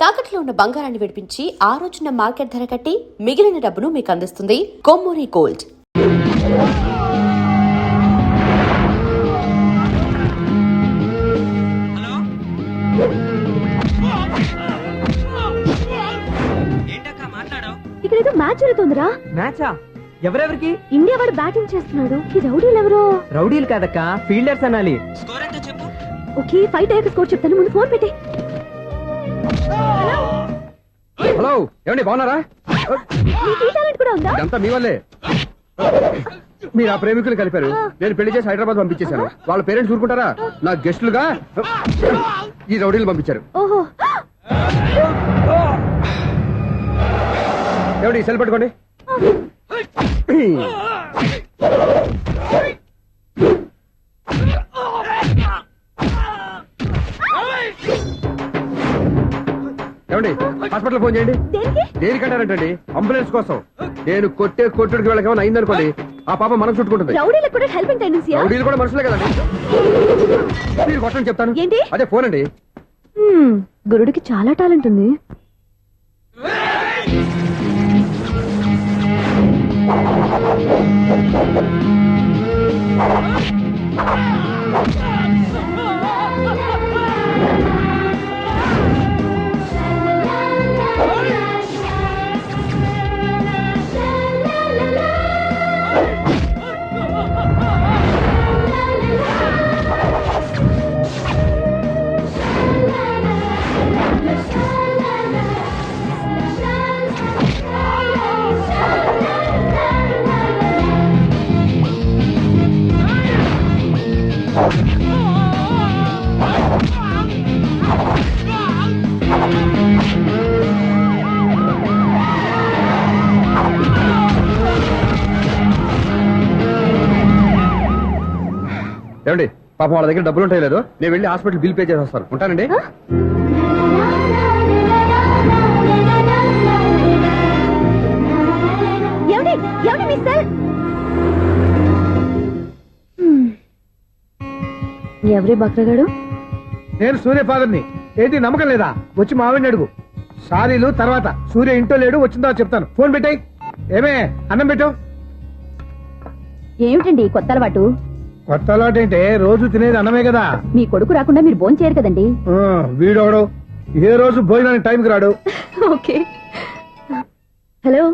తాకట్లో ఉన్న బంగారాన్ని విడిపించి ఆ రోజున మార్కెట్ ధర కట్టి మిగిలిన డబ్బును మీకు అందిస్తుంది కొమ్మూరి గోల్డ్. ఇక్కడ ఏదో మ్యాచ్ జరుగుతుందిరా. మ్యాచా? ఎవరెవరికి? ఇండియా వాడు బ్యాటింగ్ చేస్తున్నాడు. ఈ రౌడీలు ఎవరో? రౌడీలు కాదక్క, ఫీల్డర్స్ అనాలి. ఓకే, ఫైట్ అయ్యాక స్కోర్ చెప్తాను, ముందు ఫోన్ పెట్టి. హలో, ఏమండి బాగున్నారా? నీకు ఈ టాలెంట్ కూడా ఉందా? ఇదంతా మీ వల్లే. మీరు ఆ ప్రేమికులు కలిపారు, నేను పెళ్లి చేసి హైదరాబాద్ పంపించేశాను. వాళ్ళ పేరెంట్స్ ఊరుకుంటారా? నా గెస్టులుగా ఈ రౌడీలు పంపించారు. ఓహో, ఏమండి సెల్ పెట్టుకోండి. ఏమండి హాస్పిటల్ ఫోన్ చేయండి. దేనికంటారంటండి? అంబులెన్స్ కోసం. నేను కొట్టే కొట్టుడికి వెళ్ళక ఏమైనా అయిందనుకోండి, ఆ పాప మనం చుట్టుకుంటుంది. రౌడీలకు కూడా హెల్పింగ్ టెండెన్సీ. రౌడీలు కూడా మనుషులే కదండి. మీరు కొట్టండి చెప్తాను. ఏంటి? అదే ఫోన్ అండి. గురుడికి చాలా టాలెంట్ ఉంది. ఏమండి పాపం వాళ్ళ దగ్గర డబ్బులు ఉంటాయి లేదు, నేను వెళ్ళి హాస్పిటల్ బిల్ పే చేసి వస్తాను. ఉంటానండి. ఎవరే బక్రగాడు? నేను సూర్య ఫాదర్ని. ఏంటి నమ్మకం లేదా? వచ్చి మావిని అడుగు. సారీలు తర్వాత. సూర్య ఇంట్లో లేడు, వచ్చిందో చెప్తాను. ఫోన్ పెట్టాయి. ఏమే అన్నం పెట్టు. ఏమిటండి కొత్త అలవాటు? కొత్త అలవాటు ఏంటే? రోజు తినేది అన్నమే కదా. మీ కొడుకు రాకుండా మీరు భోజనం చేయరు కదండి. వీడోడు ఏ రోజు భోజనానికి టైంకి రాడు. ఓకే. Hello,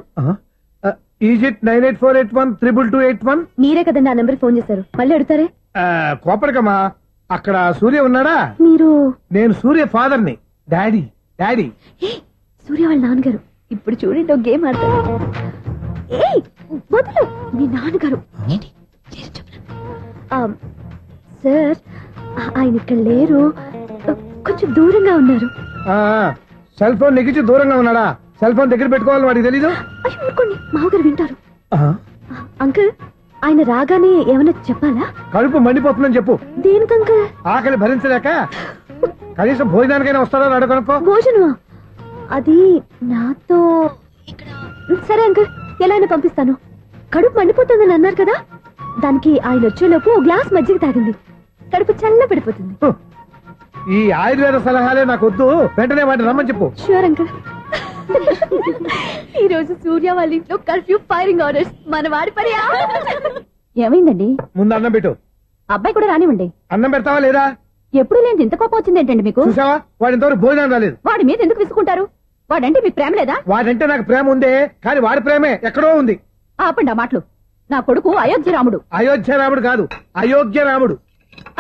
is it 9848132281. మీరే కదండి ఆ నెంబర్ ఫోన్ చేశారు, మళ్ళీ అడుగుతారే? కోపడికమ్మా. అక్కడ సూర్య ఉన్నాడా? మీరు? నేను సూర్య ఫాదర్ని. Daddy daddy. సూర్య వాళ్ళ నాన్నగారు. ఇప్పుడు చూడండి ఒక గేమ్ ఆడతారు. వదులు, మీ నాన్నగారు. సార్, ఆయన ఇక్కడ లేరు, కొంచెం దూరంగా ఉన్నారు. సెల్ ఫోన్ నెగ్గించి దూరంగా ఉన్నాడా? సెల్ ఫోన్ దగ్గర పెట్టుకోవాలని వాడికి తెలీదు. అయ్యో ఊరుకోండి, మామగారు వింటారు. అంకుల్, ఆయన రాగానే ఏమన్నా చెప్పాలా? కడుపు మండిపోతుందని చెప్పు. దేనికి అంకుల్? ఆకలి భరించలేక కనీసం భోజనానికైనా వస్తాడో అడగనుకో. భోజనమా? అది నాతో ఇక్కడ. సరే అంకుల్, ఎలా అయినా పంపిస్తాను. కడుపు మండిపోతుందని అన్నారు కదా, దానికి ఆయన వచ్చేలోపు గ్లాస్ మజ్జిగ తాగింది, కడుపు చల్ల పడిపోతుంది. ఈ ఆయుర్వేద సలహాలే నాకు వద్దు, వెంటనే వాటిని రమ్మని చెప్పు. Sure uncle. ఈ రోజు సూర్య వాళ్ళ ఇంట్లో కర్ఫ్యూ ఫైరింగ్ ఆర్డర్స్. మన వాడి పని. ఏమైందండి? ముందు అన్నం పెట్టు. అబ్బాయి కూడా రానివ్వండి. అన్నం పెడతావా లేదా? ఎప్పుడు లేని ఇంత కోపం వచ్చింది ఏంటండి మీకు? చూసావా, వాడి ఇంతవరకు భోజనం రాలేదు. వాడి మీద ఎందుకు విసుకుంటారు? వాడంటే మీకు ప్రేమ లేదా? వాడంటే నాకు ప్రేమ ఉందే, కానీ వాడి ప్రేమే ఎక్కడో ఉంది. ఆపండి ఆ మాటలు. నా కొడుకు అయోధ్య రాముడు. అయోధ్య రాముడు కాదు, అయోగ్య రాముడు.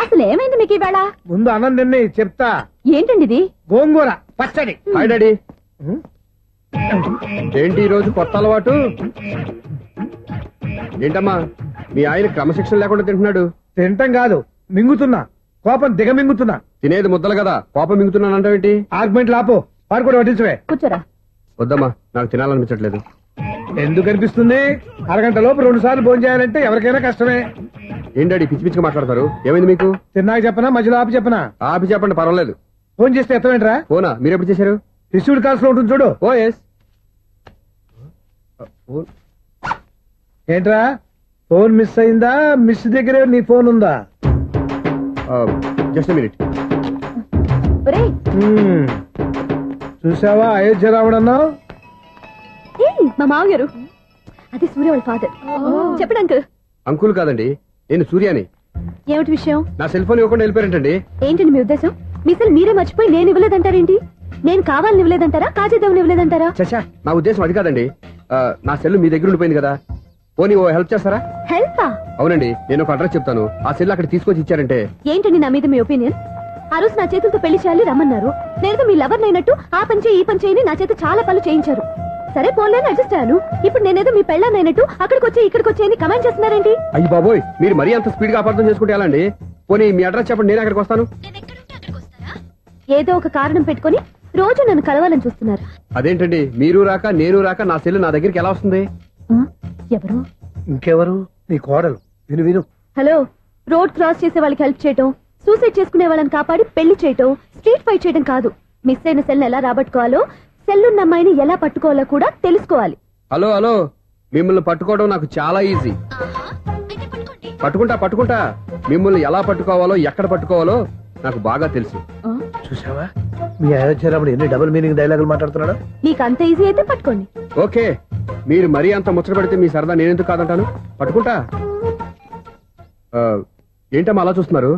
అసలు ఏమైంది మీకు ఈవేళ? ముందు అన్నం తిని చెప్తా. ఏంటండి ఇది? గోంగూర పచ్చడి. Hi daddy. ఏంటి ఈ రోజు కొత్త అలవాటు? ఏంటమ్మా, మీ ఆయన క్రమశిక్షణ లేకుండా తింటున్నాడు? తింటం కాదు, మింగుతున్నా. కోపం దిగమింగుతున్నా. తినేది ముద్దలు కదా, కోపం మింగుతున్నానంటావేంటి? ఆర్గ్మెంట్ లాపో, వాడు కూడా వడ్డించవే. కూర్చోరా. వద్దమ్మా, నాకు తినాలనిపించట్లేదు. ఎందుకు అనిపిస్తుంది? అరగంట లోపు 2 సార్లు భోజనం చేయాలంటే ఎవరికైనా కష్టమే. ఏం డాడీ పిచ్చి పిచ్చిగా మాట్లాడతారు? ఏమైంది మీకు? తిన్నాక చెప్పనా, మధ్యలో ఆపి చెప్పనా? ఆపి చెప్పండి, పర్వాలేదు. ఫోన్ చేస్తే ఎత్తమేంట్రా? ఫోనా? మీరు ఎప్పుడు చేశారు? రిసీవ్డ్ కాల్స్ లో ఉంటుంది చూడు. ఓ ఎస్. ఏంట్రా, ఫోన్ మిస్ అయిందా? మిస్ దగ్గరే నీ ఫోన్ ఉందా? Just minute. చూసావా అయోధ్య రావడన్నా? మా మామగారు అది సూర్య వాళ్ళ ఫాదర్. చెప్పండి అంకుల్. అంకుల్ కాదండి, నేను సూర్యాని. ఏమిటి విషయం? నా సెల్ ఫోన్ ఇవ్వకుండా వెళ్ళిపోయారంటండి. ఏంటండి మీ ఉద్దేశం? మీ సెల్ మీరే మర్చిపోయి నేను ఇవ్వలేదంటారేంటి? నేను కావాలని ఇవ్వలేదంటారా, కాజేద్దామని ఇవ్వలేదంటారా? చచ్చా, నా ఉద్దేశం అది కాదండి. నా సెల్ మీ దగ్గర ఉండిపోయింది కదా, పోనీ ఓ హెల్ప్ చేస్తారా? హెల్పా? అవునండి, నేను ఒక అడ్రస్ చెప్తాను, ఆ సెల్ అక్కడ తీసుకొచ్చి ఇచ్చారంటే. ఏంటండి నా మీద మీ ఒపీనియన్? ఆ రోజు నా చేతులతో పెళ్లి చేయాలి రమ్మన్నారు. నేను మీ లవర్ అయినట్టు ఆ పని చేయి ఈ పని చేయని నా చేత చాలా పనులు చేయించారు. సరే పోన్లేని అడ్జస్ట్ అయ్యాను. ఇప్పుడు నేనేదో మీ పెళ్ళాన్నైనట్టు అక్కడికి వచ్చి ఇక్కడికి వచ్చి అని కమెంట్ చేస్తున్నారేంటి? అయ్యి బాబోయ్, మీరు మరీ అంత స్పీడ్ గా అపార్థం చేసుకుంటే ఎలా అండి? పోనీ మీ అడ్రస్ చెప్పండి, నేను అక్కడికి వస్తాను. ఏదో ఒక కారణం పెట్టుకొని రోజు నన్ను కలవాలని చూస్తున్నారు. అదేంటండి, మీరు రాక నేను రాక నా సెల్ నా దగ్గరికి ఎలా వస్తుంది? ఎవరు? ఇంకెవరు? నీ కోడలు. విను విను. హలో, రోడ్ క్రాస్ చేసే వాళ్ళకి హెల్ప్ చేయటం, సూసైడ్ చేసుకునే వాళ్ళని కాపాడి పెళ్లి చేయటం, స్ట్రీట్ ఫైట్ చేయడం కాదు. మిస్ అయిన సెల్ ఎలా రాబట్టుకోవాలో, సెల్లున్న అమ్మాయిని ఎలా పట్టుకోవాలో కూడా తెలుసుకోవాలి. హలో హలో, మిమ్మల్ని పట్టుకోవడం నాకు చాలా ఈజీ. పట్టుకుంటా. మిమ్మల్ని ఎలా పట్టుకోవాలో ఎక్కడ పట్టుకోవాలో నాకు బాగా తెలుసు. చూసావా మీ అయోధ్య రాముడు ఎన్ని డబుల్ మీనింగ్ డైలాగులు మాట్లాడుతున్నాడు? నీకు అంత ఈజీ అయితే పట్టుకోండి. ఓకే, మీరు మరీ అంత ముచ్చట పెడితే మీ సరదా నేనెందుకు కాదంటాను. పట్టుకుంటా. ఏంటమ్మా అలా చూస్తున్నారు?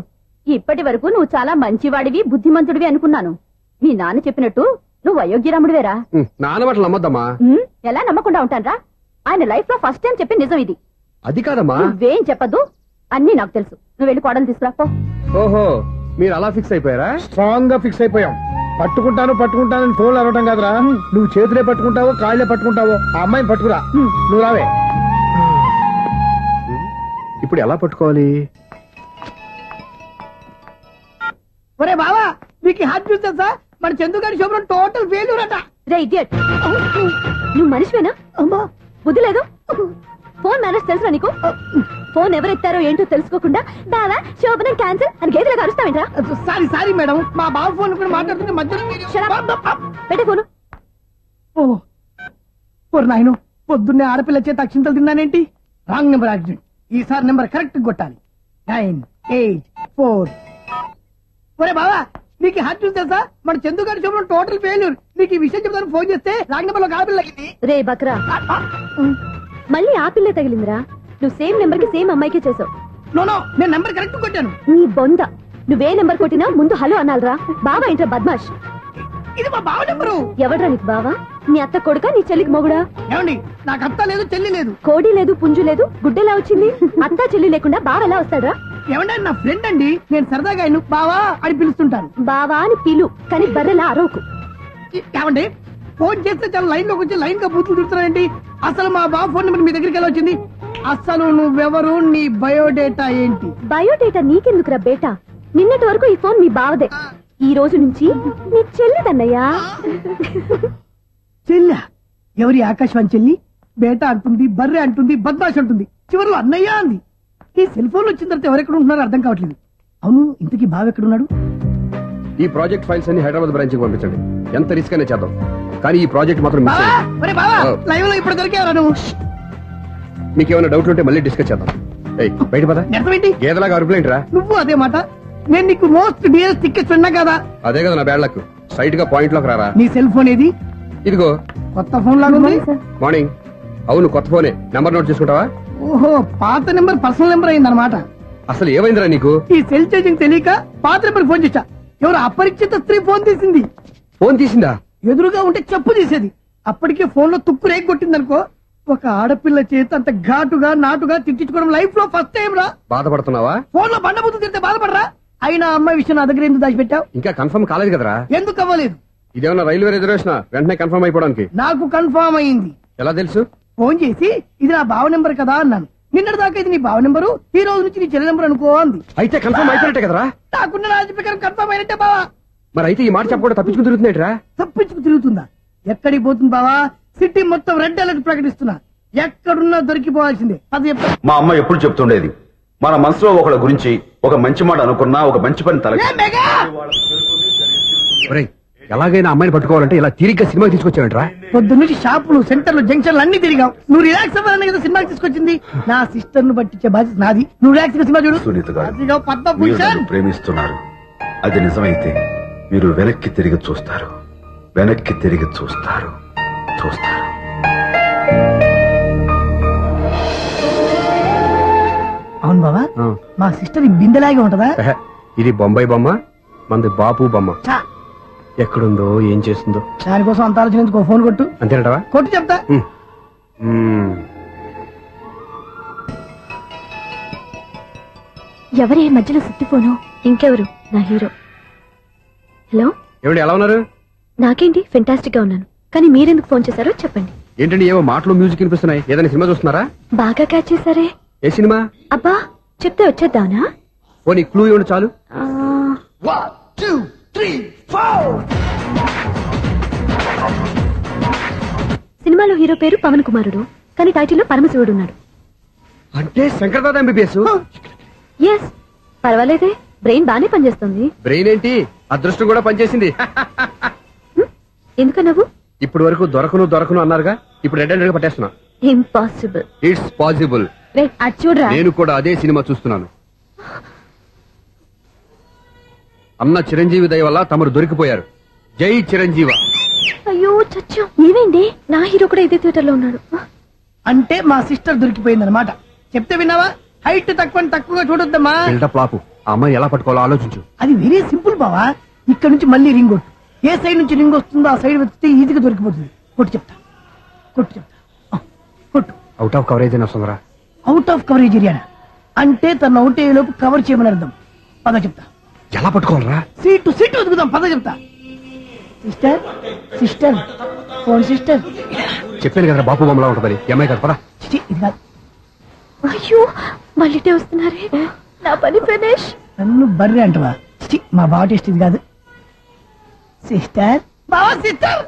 ఇప్పటి వరకు నువ్వు చాలా మంచివాడివి, బుద్ధిమంతుడివి అనుకున్నాను. మీ నాన్న చెప్పినట్టు నువ్వు అయోగ్యరాముడివేరా? నాన్న మాటలు నమ్మద్దమ్మా. ఎలా నమ్మకుండా ఉంటానరా? ఆయన లైఫ్ లో ఫస్ట్ టైం చెప్పిన నిజం ఇది. అది కాదమ్మా. నువ్వేం చెప్పదు, అన్ని నాకు తెలుసు. నువ్వు వెళ్ళి కోడలు తీసుకురాపో. ఓహో, మీరు అలా ఫిక్స్ అయిపోయారా? స్ట్రాంగ్ గా ఫిక్స్ అయిపోయాం. పట్టుకుంటానని ఫోన్లు అరవటం కాదురా. నువ్వు చేతులే పట్టుకుంటావో కాళ్ళే పట్టుకుంటావో ఆ అమ్మాయిని పట్టుకురా. నువ్వు రావే. ఇప్పుడు ఎలా పట్టుకోవాలి? ఒరే బావా, మీకు హాట్ చూస్తా సార్, మన చందుగారి శుభ్రం టోటల్ ఫెయిల్యూర్ అట. రే ఇడియట్, నువ్వు మనిషివేనా? అమ్మా, బుద్ధి లేదు. ఫోన్ మేనేజ్ తెలుసా నీకు? ఫోన్ ఎవరెత్తారో ఏంటో తెలుసుకోకుండా బావా శోభనం క్యాన్సిల్ అని గేదెలకు అరుస్తావేంట్రా? సారీ మేడం, మా బావ ఫోన్ కూడా మాట్లాడుతుంటే మధ్యలో పెట్టే ఫోను. ఓ నాయను, పొద్దున్నే ఆడపిల్ల చేత అక్షింతలు తిన్నానేంటి? Wrong number accident. ఈసారి నెంబర్ కరెక్ట్ కొట్టాలి. 984. ఒరే బావా, నీకు హాట్ చూసి తెలుసా, మన చందుగారి శుభ్రం టోటల్ ఫెయిల్యూర్. నీకు ఈ విషయం చెప్తాను ఫోన్ చేస్తే రాంగ్ నెంబర్ లో ఆడపిల్ల తగ్గింది. రే బక్రా, మళ్ళీ ఆ పిల్లే తగిలిందిరా. నువ్వు సేమ్ నెంబర్ కి సేమ్ అమ్మాయికే చేసావు. నో, నేను నెంబర్ కరెక్ట్ కొట్టాను. నీ బొంద, నువ్వే నెంబర్ కొట్టినా ముందు హలో అనాలరా. బావా ఏంట్రా బద్మాష్? ఇది మా బావ నెంబరు. ఎవడ్రా నీకు బావా? నీ అత్త కొడుకా, నీ చెల్లికి మొగుడా? ఏమండి, నాకు అత్త లేదు చెల్లి లేదు. కోడి లేదు పుంజు లేదు, గుడ్డెలా వచ్చింది? అత్త చెల్లి లేకుండా బావ ఎలా వస్తాడ్రా? ఏమంటే నా ఫ్రెండ్ అండి, నేను సరదాగా ఆయన బావా అని పిలుస్తుంటాను. బావా అని పిలు, కానీ బర్రెలా అరవకు. ఏమండి, ఫోన్ చేస్తే చాలా లైన్ లోకి వచ్చి లైన్ గా బూతులు తిడుతున్నానండి. అసలు మా బావ ఫోన్ నెంబర్ మీ దగ్గరికి ఎలా వచ్చింది? అసలు నువ్వెవరు, నీ బయోడేటా ఏంటి? బయోడేటా నీకెందుకురా బేటా? నిన్నటి వరకు ఈ ఫోన్ మీ బావదే, ఈ రోజు నుంచి నీ చెల్లిదన్నయ్యా. చెల్లి? ఎవరి ఆకాశవాణి చెల్లి? బేటా అంటుంది, బర్రె అంటుంది, బద్మాష్ అంటుంది, చివరిలో అన్నయ్య అంది. ఈ సెల్ ఫోన్ వచ్చిన తర్వాత ఎవరెక్కడ ఉంటున్నారో అర్థం కావట్లేదు. అవును, ఇంతకీ బావ ఎక్కడున్నాడు? ఈ ప్రాజెక్ట్ ఫైల్స్ అన్ని హైదరాబాద్ బ్రాంచ్ కి పంపించండి. ఎంత రిస్క్ అయినా చేద్దాం, కానీ ఈ ప్రాజెక్ట్ మాత్రం మిస్ బావా, అయ్యింది. ఒరే బావా, లైవ్ లో ఇప్పుడు దొరికేవరా నువ్వు? మీకు ఏమైనా డౌట్ ఉంటే మళ్ళీ డిస్కస్ చేద్దాం. బయట పద. నిజమేంటి? గేదలాగా అరుపులేంట్రా? నువ్వు అదే మాట. నేను నీకు మోస్ట్ డియర్ టికెట్స్ విన్నా కదా. అదే కదా నా బ్యాడ్ లక్. స్ట్రైట్ గా పాయింట్ లోకి రారా. నీ సెల్ ఫోన్ ఏది? ఇదిగో. కొత్త ఫోన్ లాగా ఉంది. మార్నింగ్. అవును, కొత్త ఫోనే. నెంబర్ నోట్ చేసుకుంటావా? ఓహో, పాత నెంబర్ పర్సనల్ నెంబర్ అయిందన్నమాట. అసలు ఏమైందిరా నీకు? ఈ సెల్ ఛార్జింగ్ తెలియక పాత నెంబర్ ఫోన్ చేశా. ఎవరు అపరిచిత స్త్రీ ఫోన్ తీసింది. ఫోన్ తీసిందా? ఎదురుగా ఉంటే చెప్పు తీసేది. అప్పటికే ఫోన్ లో తుప్పు రేగి కొట్టిందనుకో. ఒక ఆడపిల్ల చేత అంత ఘాటుగా నాటుగా తిట్టించుకోవడం లైఫ్ లో ఫస్ట్ టైం రా. బాధపడుతున్నావా? ఫోన్ లో బండబుద్ధి తిడితే బాధపడరా? అయినా అమ్మాయి విషయం నా దగ్గర ఎందుకు దాచిపెట్టావు? ఇంకా కన్ఫర్మ్ కాలేదు కదరా. ఎందుకు అవ్వలేదు? ఇదేమన్నా రైల్వే రిజర్వేషన్? వెంటనే కన్ఫర్మ్ అయిపోవడానికి. నాకు కన్ఫర్మ్ అయింది. ఎలా తెలుసు? ఫోన్ చేసి ఇది నా బావ నెంబర్ కదా అన్నాను. నిన్నటి దాకా ఇది నీ బావ నెంబరు, ఈ రోజు నుంచి నీ చెల్లి నెంబర్ అనుకో అంది. అయితే కన్ఫర్మ్ అయిపోయినట్టే కదరా. నాకున్న రాజు ప్రకారం కన్ఫర్మ్ అయినట్టే బావా. మరి అయితే ఈ మాట చెప్పకుండా తప్పించుకుని తిరుగుతున్నట్రా? తప్పించుకు తిరుగుతుందా? ఎక్కడికి పోతుంది బావా? సిటీ మొత్తం రెడ్ అలర్ట్ ప్రకటిస్తున్నా. ఎక్కడున్నా దొరికిపోవాల్సిందే. అది చెప్ప. మా అమ్మ ఎప్పుడు చెప్తుండేది, మన మనసులో ఒకళ్ళ గురించి ఒక మంచి మాట అనుకున్నా ఒక మంచి పని తల. ఎలాగైనా అమ్మాయిని పట్టుకోవాలంటే ఇలా తిరిగ్గా సినిమా తీసుకొచ్చావంట్రా? పొద్దు నుంచి షాపులు, సెంటర్లు, జంక్షన్లు అన్ని తిరిగావు. నువ్వు రిలాక్స్ అవ్వాలని కదా సినిమాకి తీసుకొచ్చింది. నా సిస్టర్ ను పట్టించే బాధ్యత నాది. నువ్వు రిలాక్స్ గా సినిమా చూడు. సునీత గారు, అదిగో మీరు పద్మభూషణ్. నన్ను ప్రేమిస్తున్నారు. అది నిజమైతే మీరు వెనక్కి తిరిగి చూస్తారు. వెనక్కి తిరిగి చూస్తారు. అవును బావా ఆ. మా సిస్టర్ ఈ బిందెలాగే ఉంటదా ఎహె, ఇది బొంబాయి బొమ్మ, మంది బాపు బొమ్మ. చా, ఎక్కడుందో ఏం చేస్తుందో దానికోసం అంత ఆలోచించుకో. ఫోన్ కొట్టు. అంతేనటవా? కొట్టు చెప్తా. ఎవరే మధ్యలో సుత్తిపోను? ఇంకెవరు? నా హీరో. హలో, ఏమిటి ఎలా ఉన్నారు? నాకేంటి ఫెంటాస్టిక్ గా ఉన్నాను, కానీ మీరెందుకు ఫోన్ చేశారో చెప్పండి. ఏంటండి ఏవో మాటలు మ్యూజిక్ వినిపిస్తున్నాయి, ఏదైనా సినిమా చూస్తున్నారా? బాగా క్యాచ్ చేశారే. ఏ సినిమా? అబ్బా, చెప్తే వచ్చేద్దానా? పోనీ క్లూ ఇవ్వండి చాలు. సినిమాలో హీరో పేరు పవన్ కుమారుడు, కానీ టైటిల్లో పరమశివుడు ఉన్నాడు. అంటే Shankar Dada MBBS. Yes, పర్వాలేదే, brain బానే పనిచేస్తుంది. బ్రెయిన్ ఏంటి, అదృష్టం కూడా పనిచేసింది. ఎందుకు నవ్వు? ఇప్పటి వరకు దొరకను అన్నారుగా, ఇప్పుడు రెడ్ గా పట్టేస్తున్నా. ఇంపాసిబుల్. It's possible. అది చూడరా. నేను కూడా అదే సినిమా చూస్తున్నాను. అన్న చిరంజీవి దయ వల్ల తమరు దొరికిపోయారు. జై చిరంజీవ. అయ్యో చచ్చు, ఏమైంది? నా హీరో కూడా ఇదే థియేటర్ లో ఉన్నాడు. అంటే మా సిస్టర్ దొరికిపోయింది అనమాట. చెప్తే విన్నావా? హైట్ తక్కువగా చూడొద్దమ్మా. బిల్డప్ లాపు. ఆ అమ్మాయి ఎలా పట్టుకోవాలో ఆలోచించు. అది వెరీ సింపుల్ బావా. ఇక్కడ నుంచి మళ్ళీ రింగ్ కొట్టు. ఏ సైడ్ నుంచి రింగ్ వస్తుందో ఆ సైడ్ వస్తే ఈజీగా దొరికిపోతుంది. కొట్టు చెప్తా. ఆ, కొట్టు. అవుట్ ఆఫ్ కవరేజ్ అని వస్తుందిరా. అవుట్ ఆఫ్ కవరేజ్ ఏరియా అంటే తను అవుట్ అయ్యే లోపు కవర్ చేయమని అర్థం. పద చెప్తా. ఎలా పట్టుకోవాలరా? సీటు వెతుకుదాం. పద చెప్తా. Sister phone sister. చెప్పాను కదా బాపు బొమ్మలా ఉంటుందని. ఈ అమ్మాయి కదా, పదా. చిచి, ఇది కాదు. అయ్యో, మళ్ళీ వస్తున్నారే. నా పని ఫినిష్. నన్ను బర్రె అంటవా? చిచి, మా బావ టేస్ట్ ఇది కాదు. సిస్టర్, బావా సిస్టర్.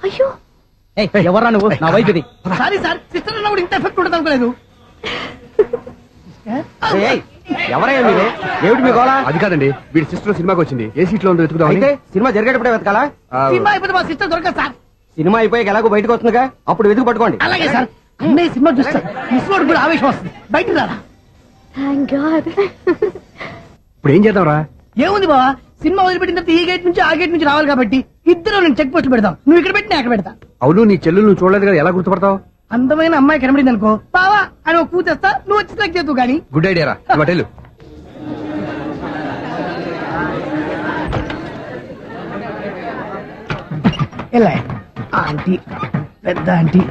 అయ్యో, ఎవరా నువ్వు? నా వైపు ఇది. సారీ సార్, సిస్టర్ అన్నప్పుడు ఇంత ఎఫెక్ట్ ఉంటుంది అనుకోలేదు. ఎవరయ్యా మీరే? ఏమిటి మీ గోళ? అది కాదండి, వీడి సిస్టర్ సినిమాకి వచ్చింది. ఏ సీట్ లో ఉందో వెతుకుదాం. అయితే సినిమా జరిగేటప్పుడే వెతకాలా? సినిమా అయిపోతే మా సిస్టర్ దొరకదు సార్. సినిమా అయిపోయాక ఎలాగో బయటకు వస్తుందిగా, అప్పుడు వెతుకు పట్టుకోండి. అలాగే సార్. అన్నయ్య సినిమా చూస్తారు. మిస్వాడు కూడా ఆవేశం వస్తుంది. బయట రారా. Thank God. ఇప్పుడు ఏం చేద్దాం రా? ఏముంది బావా, సినిమా వదిలిపెట్టిన తర్వాత ఈ గేట్ నుంచి ఆ గేట్ నుంచి రావాలి కాబట్టి ఇద్దరు నేను చెక్ పోస్ట్ పెడతాం. నువ్వు ఇక్కడ పెట్టి నేను అక్కడ పెడతా. అవును, నీ చెల్లెలు నువ్వు చూడలేదు కదా, ఎలా గుర్తుపడతావు? అందమైన అమ్మాయి కనబడింది అనుకో, బావా అని ఒక కూతేస్తా, నువ్వు వచ్చి సెలెక్ట్ చేద్దు గానీ. గుడ్ ఐడియా రా. బట్టలు ఎలా ఆంటీ, పెద్ద ఆంటీ.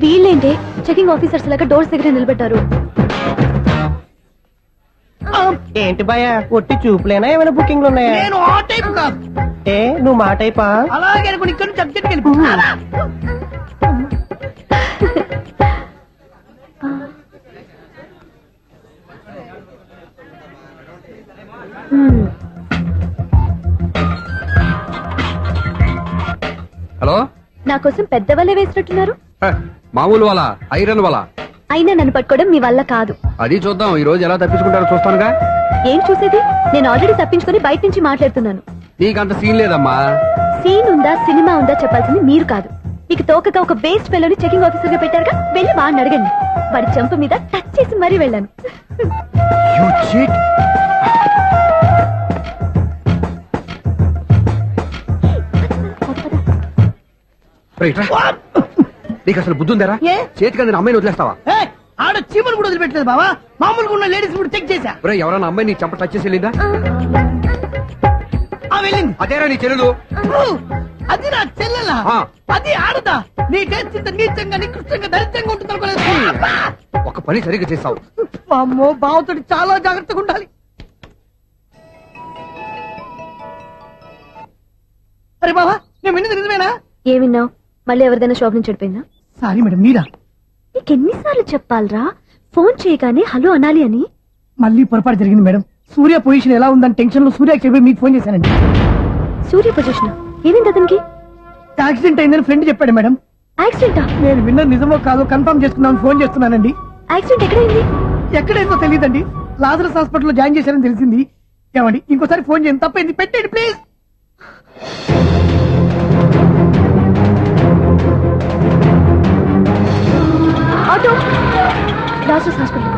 వీళ్ళేంటి చెకింగ్ ఆఫీసర్స్ లాగా డోర్స్ దగ్గర నిలబెట్టారు. ఏంటి భయ, ఒట్టి చూపులేనా ఏమైనా బుకింగ్లు ఉన్నాయా? నేను ఆ టైప్ కాదు. ఏ నువ్వు మా టైపా? అలాగే అనుకుని ఇక్కడ నుంచి అర్జెంట్కి వెళ్ళిపో. హలో. నా కోసం పెద్ద వలే వేసినట్టున్నారు. హ, మామూలు వాళ్ళ ఐరన్ వాళ్ళ. అయినా నన్ను పట్టుకోవడం మీ వల్ల కాదు. అది చూద్దాం, ఈ రోజు ఎలా తప్పించుకుంటారో చూస్తానుగా. ఏం చూసేది? నేను ఆల్రెడీ తప్పించుకొని బయట నుంచి మాట్లాడుతున్నాను. నీకంత సీన్ లేదమ్మా. సీన్ ఉందా సినిమా ఉందా చెప్పాల్సింది మీరు కాదు. మీకు తోకగా ఒక బేస్ట్ ఫెలోని చెకింగ్ ఆఫీసర్ గా పెట్టారుగా, వెళ్ళి వాడిని అడగండి. వాడి చెంప మీద టచ్ చేసి మరీ వెళ్ళాను. You cheat. రైట్ రా. నీకు అసలు బుద్ధి ఉందారా? ఏ? చేతికి అందిన అమ్మాయిని వదిలేస్తావా? ఏయ్, ఆడ చీమలు కూడా వదిలిపెట్టలేదు బావా. మామూలుగా ఉన్న లేడీస్ కూడా చెక్ చేశా. ఒరే, ఎవరైనా అమ్మాయి నీ చెంప టచ్ చేసి వెళ్ళిందా? ఆ వెళ్ళింది. అదేరా నీ చెల్లెలు. ఓ, అది నా చెల్లెలా? ఆ. అది ఆడదా? నీ టేస్ట్ ఇంత నీచంగా నికృష్టంగా దరిద్రంగా ఉంటుంది అనుకోలేదు. ఒక పని సరిగ్గా చేస్తావు. అమ్మో, బావతోటి చాలా జాగ్రత్తగా ఉండాలి. అరే బావా, నేను విన్నది నిజమేనా? ఏమిన్నావు? మళ్ళీ ఎవరిదైనా షాప్ నుంచి చెడిపోయిందా? సారీ మేడం, మీరా? నీకెన్నిసార్లు చెప్పాలరా ఫోన్ చేయగానే హలో అనాలి అని? మళ్ళీ పొరపాటు జరిగింది మేడం. సూర్య పొజిషన్ ఎలా ఉందని టెన్షన్ లో సూర్యకి చెప్పి మీకు ఫోన్ చేశానండి. సూర్య పొజిషన్ ఏమైంది అతనికి? యాక్సిడెంట్ అయిందని ఫ్రెండ్ చెప్పాడు మేడం. యాక్సిడెంటా? నేను విన్నది నిజమో కాదో కన్ఫర్మ్ చేసుకున్నాను, ఫోన్ చేస్తున్నానండి. యాక్సిడెంట్ ఎక్కడైంది? ఎక్కడైందో తెలియదండి. లాజరస్ హాస్పిటల్లో జాయిన్ చేశారని తెలిసింది. ఏమండి, ఇంకోసారి ఫోన్ చేయండి, తప్పైంది, పెట్టండి please. Auto Lazarus hospital.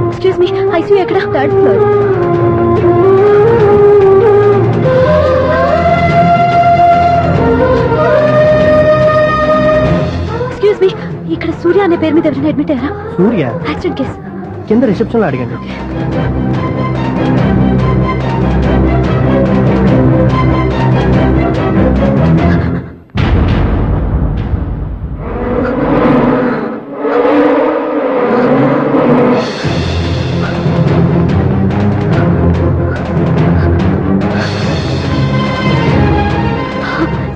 Excuse me, ICU ఎక్కడ? Third floor. ఎక్స్క్యూజ్ మీ, ఇక్కడ సూర్య అనే పేరు మీద ఎవరైనా అడ్మిట్ అయ్యారా? Surya accident case. కింద రిసెప్షన్ లో అడిగండి.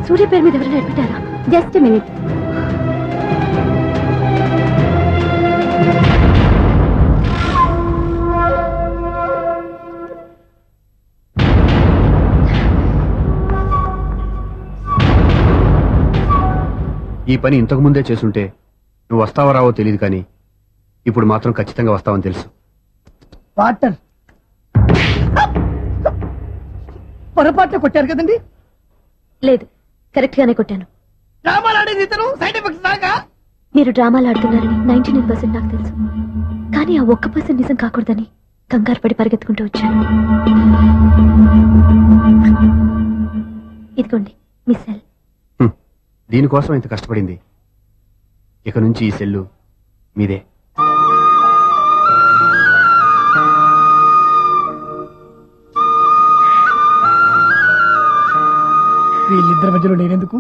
సూర్య పేరు మీద ఎవరైనా అడ్మిట్ అయ్యారా? Just minute. ఈ పని ఇంతకు ముందే చేసుంటే నువ్వు వస్తావో రావో తెలియదు, కానీ ఇప్పుడు మాత్రం ఖచ్చితంగా వస్తావని తెలుసు. వాటర్ పొరపాటున కొట్టారు కదండి. లేదు, కరెక్ట్ గానే కొట్టాను. డ్రామాలు ఆడేది ఇతను, సైడ్ ఎఫెక్ట్స్ దాకా. మీరు డ్రామాలు ఆడుతున్నారని 99% నాకు తెలుసు, కానీ ఆ 1% నిజం కాకూడదని కంగారు పడి పరిగెత్తుకుంటూ వచ్చాను. ఇదిగోండి మీ సెల్. దీనికోసం ఇంత కష్టపడింది. ఇక నుంచి ఈ సెల్లు మీదే. వీళ్ళిద్దరి మధ్యలో నేనెందుకు?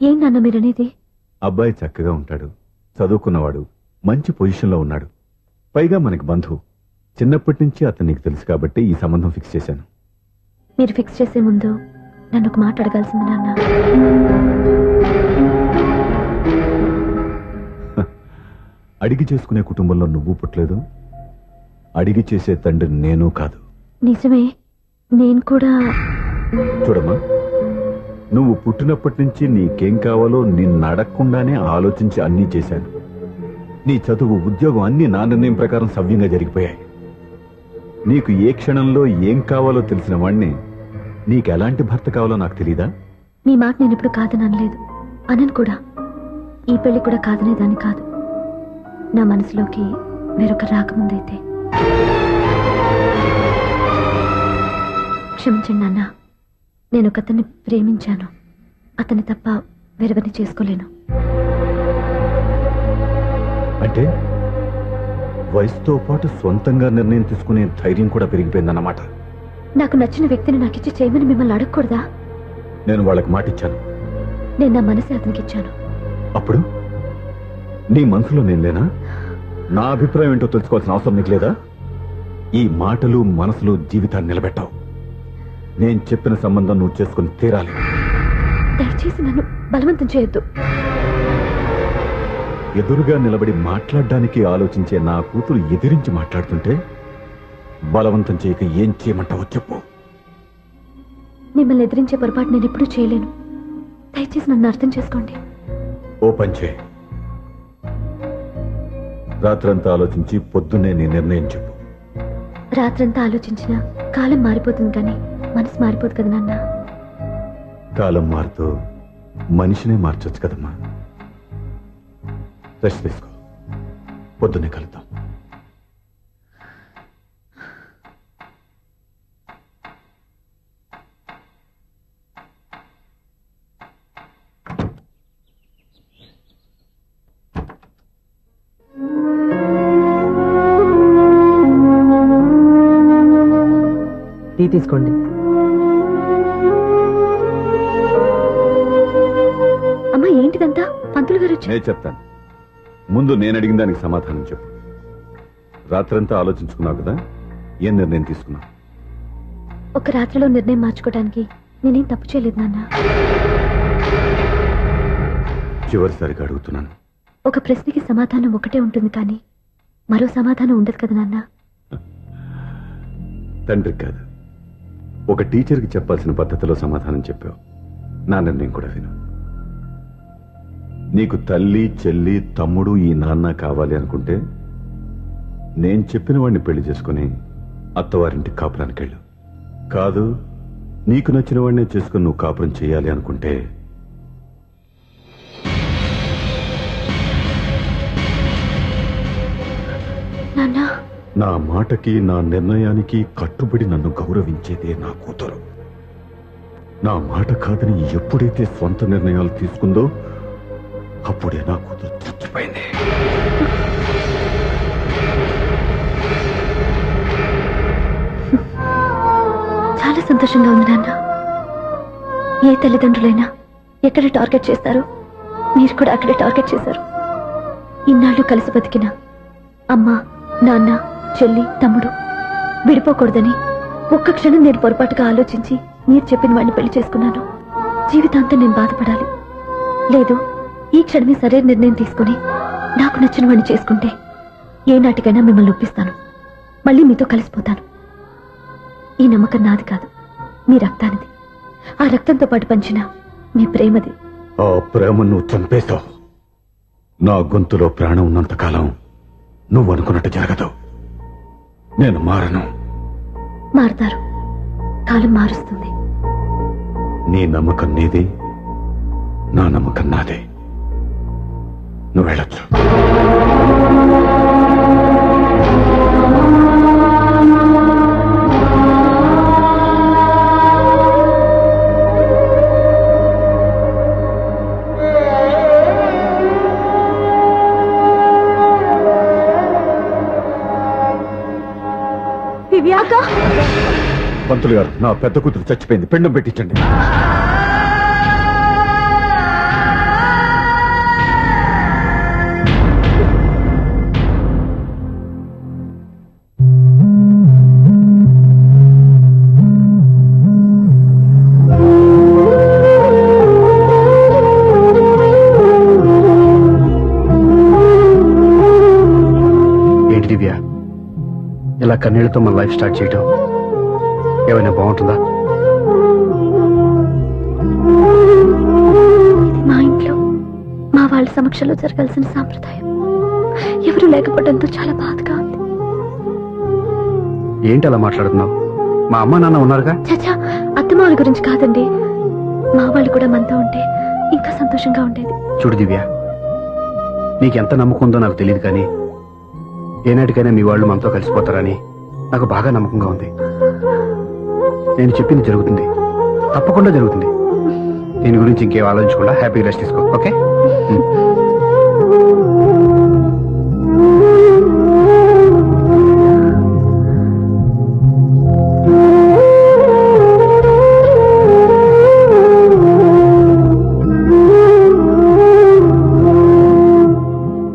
ఏం నాన్న మీరనేది? అబ్బాయి చక్కగా ఉంటాడు, చదువుకున్నవాడు, మంచి పొజిషన్లో ఉన్నాడు, పైగా మనకి బంధువు. చిన్నప్పటి నుంచి అతను నీకు తెలుసు కాబట్టి ఈ సంబంధం ఫిక్స్ చేశాను. మీరు ఫిక్స్ చేసే ముందు నన్ను ఒక మాట అడగాల్సింది నాన్న. అడిగి చేసుకునే కుటుంబంలో నువ్వు పుట్టలేదు, అడిగి చేసే తండ్రి నేను కాదు. నిజమే, నేను కూడా. చూడమ్మా, నువ్వు పుట్టినప్పటి నుంచి నీకేం కావాలో నిన్ను అడగకుండానే ఆలోచించి అన్నీ చేశాను. నీ చదువు, ఉద్యోగం అన్నీ నా నిర్ణయం ప్రకారం సవ్యంగా జరిగిపోయాయి. నీకు ఏ క్షణంలో ఏం కావాలో తెలిసిన వాణ్ణి నీకు ఎలాంటి భర్త కావాలో నాకు తెలీదా? మీ మాట నేను ఎప్పుడు కాదని అనలేదు, అనను కూడా. ఈ పెళ్లి కూడా కాదనేదాన్ని కాదు. నా మనసులోకి వేరొక రాకముందైతే. క్షమించండి నాన్న, నేను ఒక అతన్ని ప్రేమించాను. అతన్ని తప్ప వేరెవరిని చేసుకోలేను. అంటే వయసుతో పాటు సొంతంగా నిర్ణయం తీసుకునే ధైర్యం కూడా పెరిగిపోయిందన్నమాట. నాకు నచ్చిన వ్యక్తిని నాకిచ్చి చేయమని మిమ్మల్ని అడగకూడదా? నేను వాళ్ళకి మాటిచ్చాను. నేను నా మనసే అతనికి ఇచ్చాను. అప్పుడు నీ మనసులో నేను లేనా? నా అభిప్రాయం ఏంటో తెలుసుకోవాల్సిన అవసరం నీకు లేదా? ఈ మాటలు మనసులు జీవితాన్ని నిలబెట్టావు. నేను చెప్పిన సంబంధం నువ్వు చేసుకుని తీరాలి. దయచేసి నన్ను బలవంతం చేయొద్దు. ఎదురుగా నిలబడి మాట్లాడడానికి ఆలోచించే నా కూతురు ఎదిరించి మాట్లాడుతుంటే బలవంతం చేయక ఏం చేయమంటావో చెప్పు. మిమ్మల్ని ఎదిరించే పొరపాటు నేను ఎప్పుడూ చేయలేను. దయచేసి నన్ను అర్థం చేసుకోండి. ఓ పని చేయి, రాత్రంతా ఆలోచించి పొద్దున్నే నీ నిర్ణయం చెప్పు. రాత్రంతా ఆలోచించినా కాలం మారిపోతుంది, కానీ మనసు మారిపోదు కదా నాన్న. కాలం మారుతూ మనిషినే మార్చొచ్చు కదమ్మా. రెస్ట్ తీసుకో, పొద్దున్నే కలుద్దాం. టీ తీసుకోండి. అమ్మా, ఏంటిదంతా? పంతులు గారు వచ్చి. నేను చెప్తాను, ముందు నేను అడిగిన దానికి సమాధానం చెప్పు. రాత్రంతా ఆలోచించుకున్నావు కదా, ఏం నిర్ణయం తీసుకున్నావు? ఒక రాత్రిలో నిర్ణయం మార్చుకోవడానికి నేనేం తప్పు చేయలేదు నాన్న. చివరిసారిగా అడుగుతున్నాను, ఒక ప్రశ్నకి సమాధానం ఒకటే ఉంటుంది కానీ మరో సమాధానం ఉండదు కదా నాన్న. తండ్రికి కాదు, ఒక టీచర్కి చెప్పాల్సిన పద్ధతిలో సమాధానం చెప్పావు. నా నిర్ణయం కూడా విను. నీకు తల్లి, చెల్లి, తమ్ముడు, ఈ నాన్న కావాలి అనుకుంటే నేను చెప్పిన వాడిని పెళ్లి చేసుకుని అత్తవారింటికి కాపురానికి వెళ్ళు. కాదు, నీకు నచ్చిన వాడినే చేసుకుని నువ్వు కాపురం చేయాలి అనుకుంటే నాన్న, నా మాటకి, నా నిర్ణయానికి కట్టుబడి నన్ను గౌరవించేదే నా కూతురు. నా మాట కాదని ఎప్పుడైతే స్వంత నిర్ణయాలు తీసుకుందో అప్పుడే నా కూతురు చచ్చిపోయింది. చాలా సంతోషంగా ఉంది నాన్న. ఏ తల్లిదండ్రులైనా ఎక్కడ టార్గెట్ చేస్తారో మీరు కూడా అక్కడే టార్గెట్ చేశారు. ఇన్నాళ్ళు కలిసి బతికిన అమ్మ, నాన్న, చెల్లి, తమ్ముడు విడిపోకూడదని ఒక్క క్షణం నేను పొరపాటుగా ఆలోచించి మీరు చెప్పిన వాడిని పెళ్లి చేసుకున్నాను. జీవితాంతం నేను బాధపడాలి. లేదు, ఈ క్షణమే సరైన నిర్ణయం తీసుకుని నాకు నచ్చిన వాడిని చేసుకుంటే ఏ నాటికైనా మిమ్మల్ని ఒప్పిస్తాను. మళ్ళీ మీతో కలిసిపోతాను. ఈ నమ్మకం నాది కాదు, మీ రక్తానిది. ఆ రక్తంతో పాటు పంచిన మీ ప్రేమది. ఆ ప్రేమ నువ్వు చంపేశావు. నా గొంతులో ప్రాణం ఉన్నంతకాలం నువ్వు అనుకున్నట్టు జరగదు. నేను మారను. మారుతారు, కాలం మారుస్తుంది. నీ నమ్మకం నీది, నా నమ్మకం నాదే. నువ్వు వెళ్ళొచ్చు. దివ్యాక, పంతులు గారు, నా పెద్ద కూతురు చచ్చిపోయింది, పిండం పెట్టించండి. ఏంటి దివ్య, ఇలా కన్నీళ్లతో మన లైఫ్ స్టార్ట్ చేయటం ఏమైనా బాగుంటుందా? మా ఇంట్లో మా వాళ్ళ సమక్షంలో జరగాల్సిన సాంప్రదాయం ఎవరు లేకపోవడంతో చాలా బాధగా ఉంది. ఏంటి అలా మాట్లాడుతున్నావు? మా అమ్మ నాన్న ఉన్నారుగా. చచ్చా, అత్తమాల గురించి కాదండి. మా వాళ్ళు కూడా మనతో ఉంటే ఇంకా సంతోషంగా ఉండేది. చూడు దివ్య, నీకెంత నమ్మకం ఉందో నాకు తెలియదు, కానీ ఏనాటికైనా మీ వాళ్ళు మనతో కలిసిపోతారని నాకు బాగా నమ్మకంగా ఉంది. నేను చెప్పింది జరుగుతుంది, తప్పకుండా జరుగుతుంది. దీని గురించి ఇంకేం ఆలోచించకుండా హ్యాపీగా రెస్ట్ తీసుకో. ఓకే?